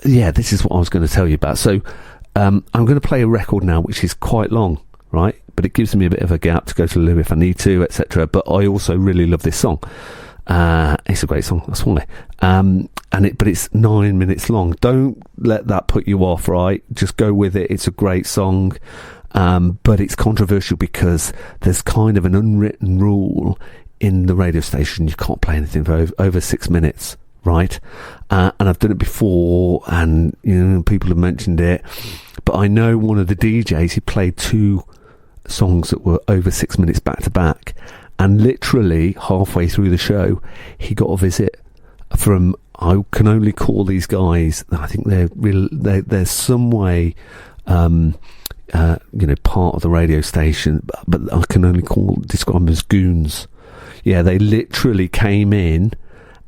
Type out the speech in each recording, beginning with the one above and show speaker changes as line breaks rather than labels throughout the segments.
Yeah, this is what I was going to tell you about. So I'm going to play a record now which is quite long, right? But it gives me a bit of a gap to go to the loo if I need to, etc. But I also really love this song. It's a great song, that's why. But it's 9 minutes long. Don't let that put you off, right? Just go with it. It's a great song. But it's controversial because there's kind of an unwritten rule in the radio station. You can't play anything for over 6 minutes, right? And I've done it before, and people have mentioned it. But I know one of the DJs, he played 2 songs that were over 6 minutes back to back, and literally halfway through the show, he got a visit from, I can only call these guys, I think they're some way, part of the radio station, but I can only describe them as goons. Yeah, they literally came in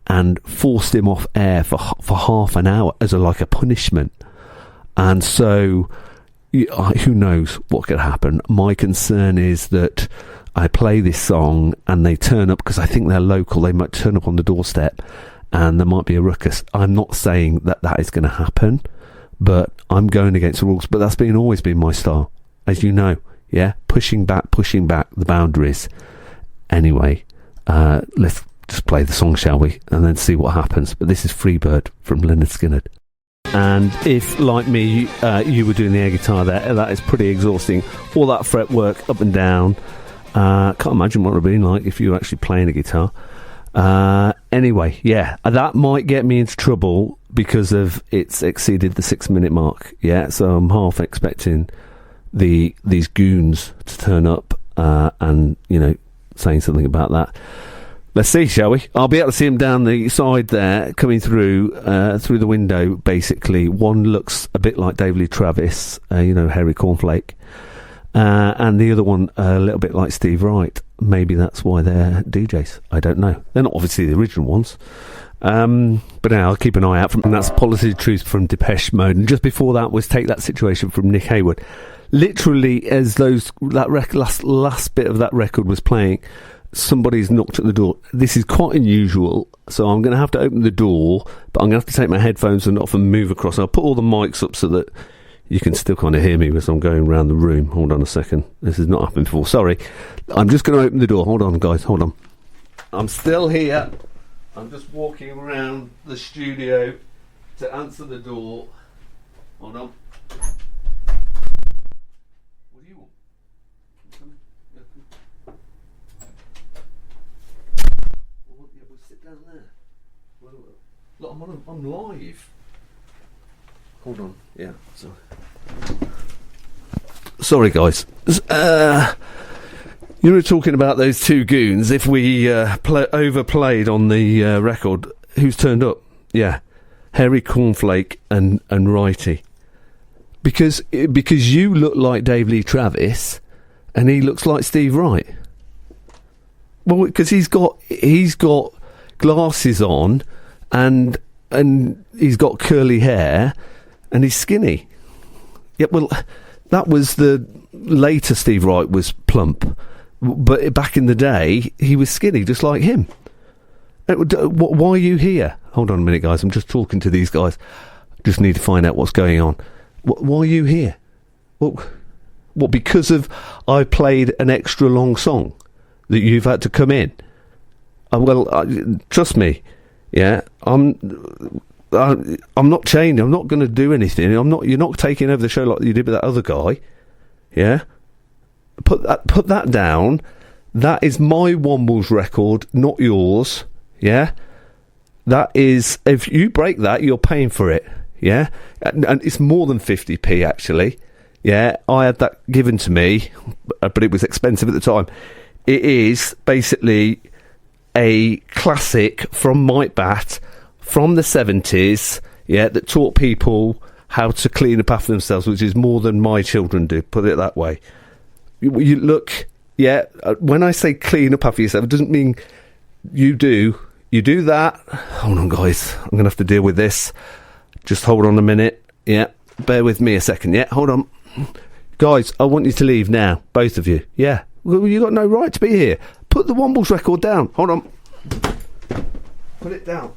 and forced him off air for half an hour as a punishment. And so, who knows what could happen. My concern is that I play this song and they turn up, because I think they're local, they might turn up on the doorstep and there might be a ruckus. I'm not saying that is going to happen, but I'm going against the rules. But that's always been my style, as you know. Yeah, pushing back the boundaries. Anyway, let's just play the song, shall we, and then see what happens. But this is Freebird from Leonard Skinner. And if, like me, you were doing the air guitar there, that is pretty exhausting. All that fretwork up and down. Can't imagine what it would have been like if you were actually playing a guitar. Anyway, yeah, that might get me into trouble because of it's exceeded the 6 minute mark. Yeah, so I'm half expecting these goons to turn up and saying something about that. Let's see, shall we? I'll be able to see him down the side there, coming through the window, basically. One looks a bit like David Lee Travis, Harry Cornflake. And the other one a little bit like Steve Wright. Maybe that's why they're DJs. I don't know. They're not obviously the original ones. But now I'll keep an eye out for them. And that's Policy of Truth from Depeche Mode. And just before that was Take That Situation from Nick Hayward. Literally, as that last bit of that record was playing, somebody's knocked at the door. This is quite unusual, so I'm going to have to open the door, but I'm going to have to take my headphones off and move across. I'll put all the mics up so that you can still kind of hear me as I'm going around the room. Hold on a second. This has not happened before. Sorry. I'm just going to open the door. Hold on, guys. Hold on. I'm still here. I'm just walking around the studio to answer the door. Hold on. What do you want? We'll sit down there. Look, I'm live. Hold on. Yeah. Sorry, guys. You were talking about those 2 goons. If we overplayed on the record, who's turned up? Yeah, Harry Cornflake and Righty. Because you look like Dave Lee Travis, and he looks like Steve Wright. Well, because he's got glasses on, and he's got curly hair, and he's skinny. Yeah, well, that was the later Steve Wright was plump, but back in the day he was skinny, just like him. Why are you here? Hold on a minute, guys. I'm just talking to these guys. Just need to find out what's going on. Why are you here? What? Because of I played an extra long song that you've had to come in? Trust me. Yeah, I'm not changing. I'm not going to do anything. You're not taking over the show like you did with that other guy. Yeah, put that down. That is my Wombles record, not yours. Yeah, that is. If you break that, you're paying for it. Yeah, and it's more than 50p actually. Yeah, I had that given to me, but it was expensive at the time. It is basically a classic from Mike Batt from the 70s, yeah, that taught people how to clean up after themselves, which is more than my children do, put it that way. You look, yeah, when I say clean up after yourself, it doesn't mean you do that. Hold on, guys, I'm going to have to deal with this. Just hold on a minute, yeah, bear with me a second, yeah, hold on. Guys, I want you to leave now, both of you, yeah. Well, you got no right to be here. Put the Wombles record down. Hold on. Put it down.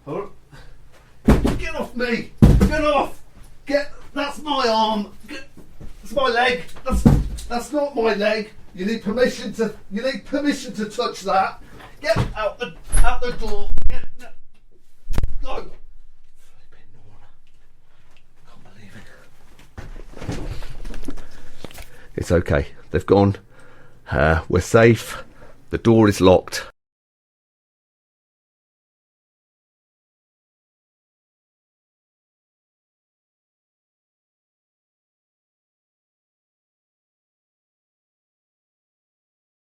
Hold on. off me! Get off! That's my arm! That's my leg! That's not my leg! You need permission to touch that! Get out the door! Go! Flipping Norma. Can't believe it. It's okay. They've gone. We're safe. The door is locked.